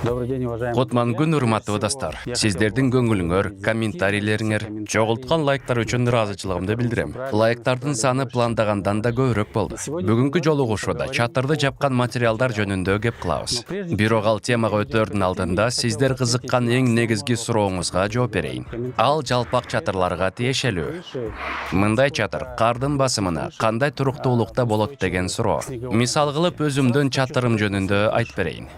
Кутман күн урматтуу достор. Сиздердин көңүлүңөр, комментарийлериңер, чогулткан лайктар үчүн ыраазычылыгымды билдирем. Лайктардын саны пландагандан да көбүрөөк болду. Бүгүнкү жолугушууда чатырды жапкан материалдар жөнүндө кеп кылабыз. Бирок ал темага өтөөрдүн алдында сиздер кызыккан эң негизги сурооңузга жооп берейин. Ал жалпак чатырларга тиешелүү. Мындай чатыр кардын басымына кандай туруктуулукта болот деген суроо. Мисал кылып өзүмдүн чатырым жөнүндө айтып берейин.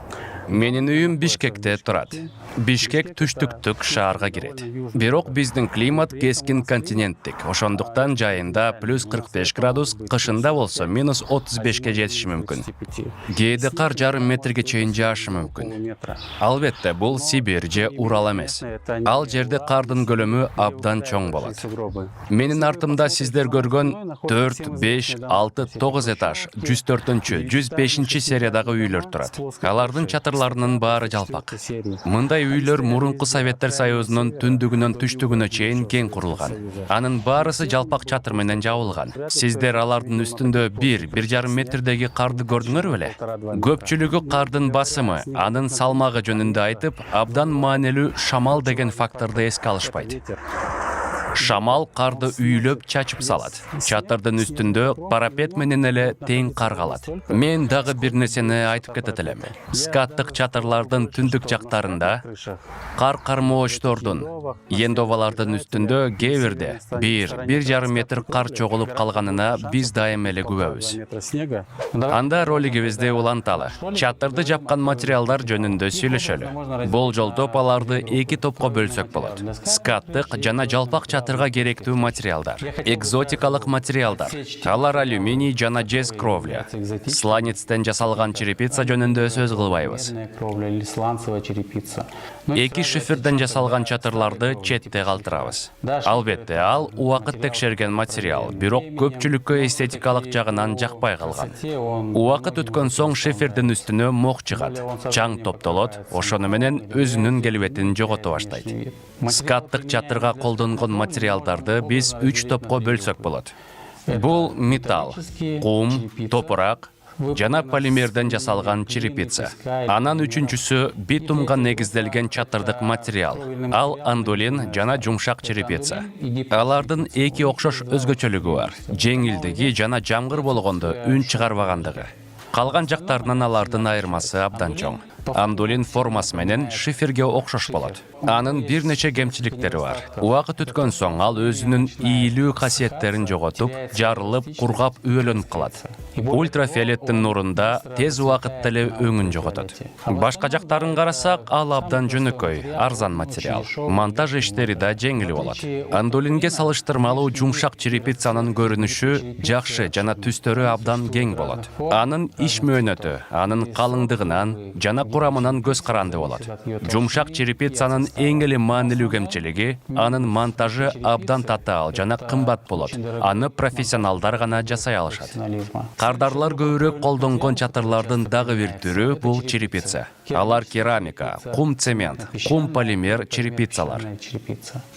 Менин үйүм Бишкекте турат. Бишкек түштүктүк шаарга кирет. Бирок биздин климат кескин континенттик. Ошондуктан жайында плюс 45 градус, кышында болсо минус 35ке жетиши мүмкүн. Кээде кар жарым метрге чейин жаашы мүмкүн. Албетте, бул Сибирь же Урал эмес. Ал жерде кардын көлөмү абдан чоң болот. Менин артымда сиздер көргөн 4, 5, 6, 9 этаж, 104-чү, 105-чи сериядагы үйлөр турат. Алардын чатырларынын баары жалпак. Мындай үйлөр мурунку Советтер Союзунун түндүгүнөн түштүгүнө чейин кең курулган. Анын баарысы жалпак чатыр менен жабылган. Сиздер алардын үстүндө 1-1,5 метрдеги карды көрдүңөр беле? Көпчүлүгү кардын басымы, анын салмагы жөнүндө айтып, абдан маанилүү шамал деген факторду эске алышпайт. Шамал карды үйлөп чачып салат. Чатырдын үстүндө парапет менен эле тең кар калат. Мен дагы бир нерсени айтып кетет элем. Скаттык чатырлардын түндүк жактарында кар кармоочтордун, ендовалардын үстүндө кээ бирде 1-1,5 метр кар чогулуп калганына биз дайым эле күбөбүз. Анда ролигибизди уланталы. Чатырды жапкан материалдар жөнүндө сүйлөшөлү. Болжол аларды 2 топко бөлсөк болот. Скаттык жана жалпак чатырга керектүү материалдар. Экзотикалык материалдар. Алар алюминий жана жез кровля. Сланецтен жасалган черепица жөнүндө сөз кылбайбыз. Эки шиферден жасалган чатырларды четте калтырабыз. Албетте, ал убакыт текшерген материал, бирок көпчүлүккө эстетикалык жагынан жакпай калган. Убакыт өткөн соң шифердин үстүнө мох чыгат, чаң топтолот, ошону менен өзүнүн келбетин жогото баштайт. Скаттык чатырга колдонгон материалдарды биз 3 топко бөлсөк болот. Бул металл, кум, топурак жана полимерден жасалган черепица. Анан үчүнчүсү битумга негизделген чатырдык материал. Ал андолин жана жумшак черепица. Алардын эки окшош өзгөчөлүгү бар. Жеңилдиги жана жамгыр болгондо үн чыгарбагандыгы. Калган жактарынан алардын айырмасы абдан чоң. Андолин формасы менен шиферге окшош болот. Анын бир нече кемчиликтери бар. Убакыт өткөн соң ал өзүнүн ийилүү касиеттерин жоготуп, жарылып, кургап, үөлөнүп калат. Ультрафиолеттин нурунда тез убакытта эле өңүн жоготот. Башка жактарын карасак, ал абдан жөнөкөй, арзан материал. Монтаж иштери да жеңил болот. Андолинге салыштырмалуу жумшак черепицанын көрүнүшү жакшы жана түстөрү абдан кең болот. Анын иш мөөнөтү, анын калыңдыгынан жана курамынан көз каранды болот. Жумшак черепицанын эң эле маанилүү кемчилиги анын монтажы абдан татаал жана кымбат болот. Аны профессионалдар гана жасай алышат. Кардарлар көбүрөөк колдонгон чатырлардын дагы бир түрү бул черепица. Алар керамика, кум цемент, кум полимер черепицалар.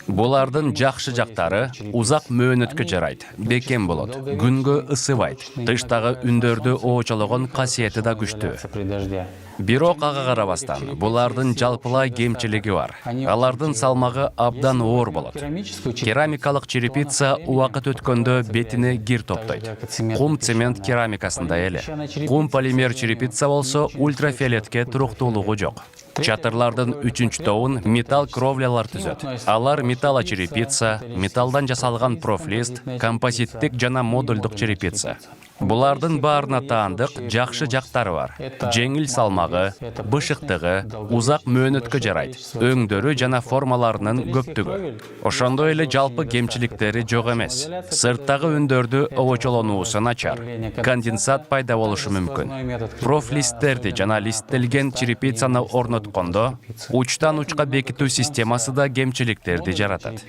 Булардын жакшы жактары узак мөөнөткө жарайт, бекем болот, күнгө ысыбайт, тыштагы үндөрдү оочологон касиети да күчтүү. Бирок ага карабастан, булардын жалпылай кемчилиги бар. Алардын салмагы абдан оор болот. Керамикалык черепица убакыт өткөндө бетине кир топтойт. Кум цемент керамикасындай эле. Кум полимер черепица болсо ультрафиолетке туруктуулугу жок. Чатырлардын 3-чү тобун металл кровлялар түзөт. Алар металлочерепица, металлдан жасалган профлист, композиттик жана модулдук черепица. Булардын баарына таандык жакшы жактары бар. Жеңил салмагы, бышыктыгы, узак мөөнөткө жарайт. Өңдөрү жана формаларынын көптүгү. Ошондой эле жалпы кемчиликтери жок эмес. Сырттагы үндөрдү оочолонуусу начар. Конденсат пайда болушу мүмкүн. Профлисттерди жана листтелген черепицаны орноткондо учтан учка бекитүү системасы да кемчиликтерди жаратат.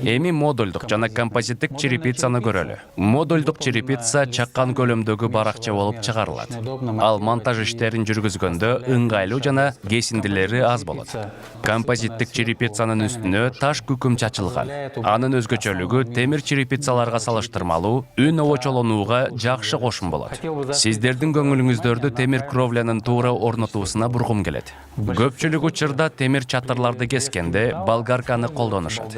Эми модулдук жана композиттик черепицаны көрөлү. Модулдук черепица чаккан чоң көлөмдөгү баракча болуп чыгарылат. Ал монтаж иштерин жүргүзгөндө ыңгайлуу жана кесиндилери аз болот. Композиттик черепицанын үстүнө таш күкүм чачылган. Анын өзгөчөлүгү темир черепицаларга салыштырмалуу үн обочолонууга жакшы кошум болот. Сиздердин көңүлүңүздөрдү темир кровлянын туура орнотуусуна бургум келет. Көпчүлүк учурда темир чатырларды кескенде болгарканы колдонушат.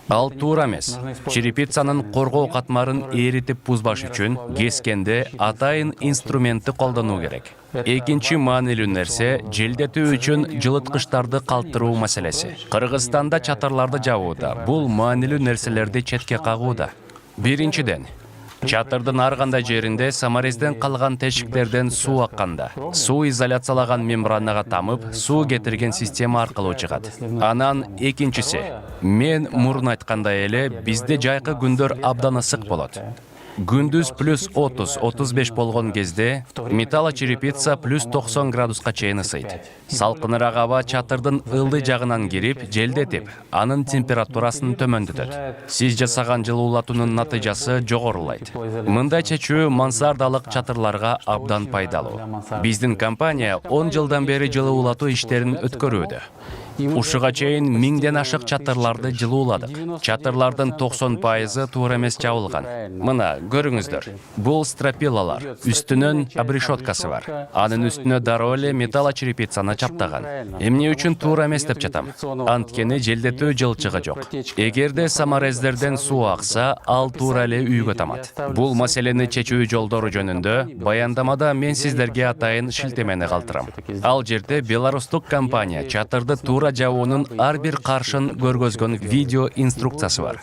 Ал туура эмес. Черепицанын коргоо катмарын эритип бузбаш үчүн кескенде атайын инструментти колдонуу керек. Экинчи маанилүү нерсе желдетүү үчүн жылыткычтарды калтыруу маселеси. Кыргызстанда чатырларды жабууда бул маанилүү нерселерди четке кагууда. Биринчиден, чатырдын ар кандай жеринде саморезден калган тешиктерден суу акканда, суу изоляциялаган мембранага тамып, суу кетирген система аркылуу чыгат. Анан экинчиси, мен мурун айткандай эле, бизде жайкы күндөр абдан ысык болот. Күндүз плюс 30-35 болгон кезде металлочерепица плюс 90 градуска чейин ысыйт. Салкыныраак аба чатырдын ылдый жагынан кирип, желдетип, анын температурасын төмөндөтөт. Сиз жасаган жылуулатуунун натыйжасы жогорулайт. Мындай чечүү мансардалык чатырларга абдан пайдалуу. Биздин компания 10 жылдан бери жылуулатуу иштерин өткөрүүдө. Ушуга чейин 1000ден ашык чатырларды жылууладык. Чатырлардын 90% туура эмес жабылган. Мына, көрүңүздөр. Бул стропилалар, үстүнөн обрешоткасы бар. Анын үстүнө дароо эле металлочерепицаны чаптаган. Эмне үчүн туура эмес деп жатам? Анткени желдетүү жылчыгы жок. Эгерде саморездерден суу акса, ал туура эле үйгө тамат. Бул маселени чечүү жолдору жөнүндө баяндамада мен сиздерге атайын шилтемени калтырам. Ал жерде беларустук компания чатырды туура жабуунун ар бир каршын көргөзгөн видео инструкциясы бар.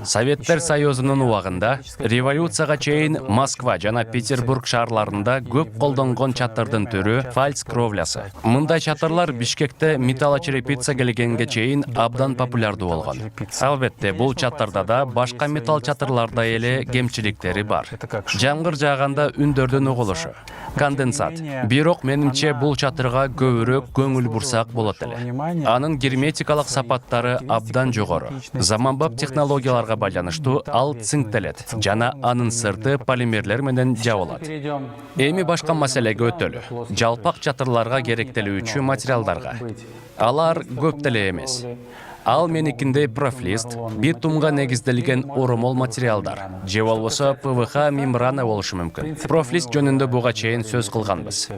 Советтер Союзунун убагында революцияга чейин Москва жана Петербург шаарларында көп колдонгон чатырдын түрү фальц кровлясы. Мындай чатырлар Бишкекте металлочерепица келгенге чейин абдан популярдуу болгон. Албетте, бул чатырда да башка металл чатырларда эле кемчиликтери бар. Жамгыр жааганда үндөрдүн угулушу, конденсат. Бирок менимче бул чатырга көбүрөөк көңүл бурсак болот эле. Анын герметикалык сапаттары абдан жогору. Заманбап технологияларга байланыштуу ал цинктелет жана анын сырты полимерлер менен жабылат. Эми башка маселеге өтөлү. Жалпак чатырларга керектелүүчү материалдарга. Алар көп деле эмес. Ал меникиндей профлист, битумга негизделген оромол материалдар, же болбосо ПВХ мембрана болушу мүмкүн. Профлист жөнүндө буга чейин сөз кылганбыз.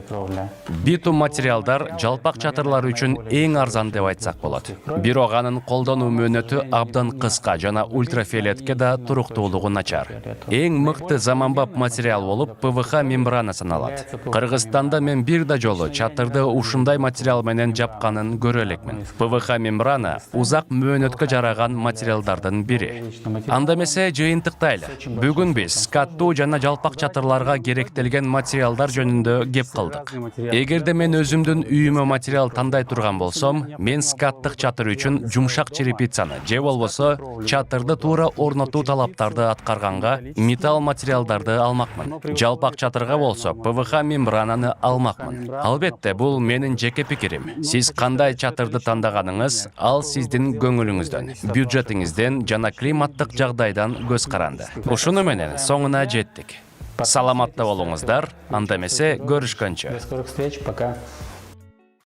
Битум материалдар жалпак чатырлар үчүн эң арзан деп айтсак болот. Бирок анын колдонуу мөөнөтү абдан кыска жана ультрафиолетке да туруктуулугу начар. Эң мыкты заманбап материал болуп ПВХ мембрана саналат. Кыргызстанда мен бир да жолу чатырды ушундай материал менен жапканын көрө элекмин. ПВХ мембрана мөөнөткө жараган материалдардын бири. Анда эмесе жыйынтыктайлы. Бүгүн биз каттуу жана жалпак чатырларга керектелген материалдар жөнүндө кеп кылдык. Эгерде мен өзүмдүн үйүмө материал тандай турган болсом, мен скаттык чатыр үчүн жумшак черепицаны же болбосо чатырды туура орнотуу талаптарды аткарганга металл материалдарды алмакмын. Жалпак чатырга болсо ПВХ мембрананы алмакмын. Албетте, бул менин жеке пикирим. Сиз кандай чатырды тандаганыңыз, ал сиздин көңүлүңүздөн, бюджетиңизден жана климаттык жагдайдан көз каранды. Ушуну менен соңуна жеттик. Саламатта болуңуздар, анда эмесе көрүшкөнчө.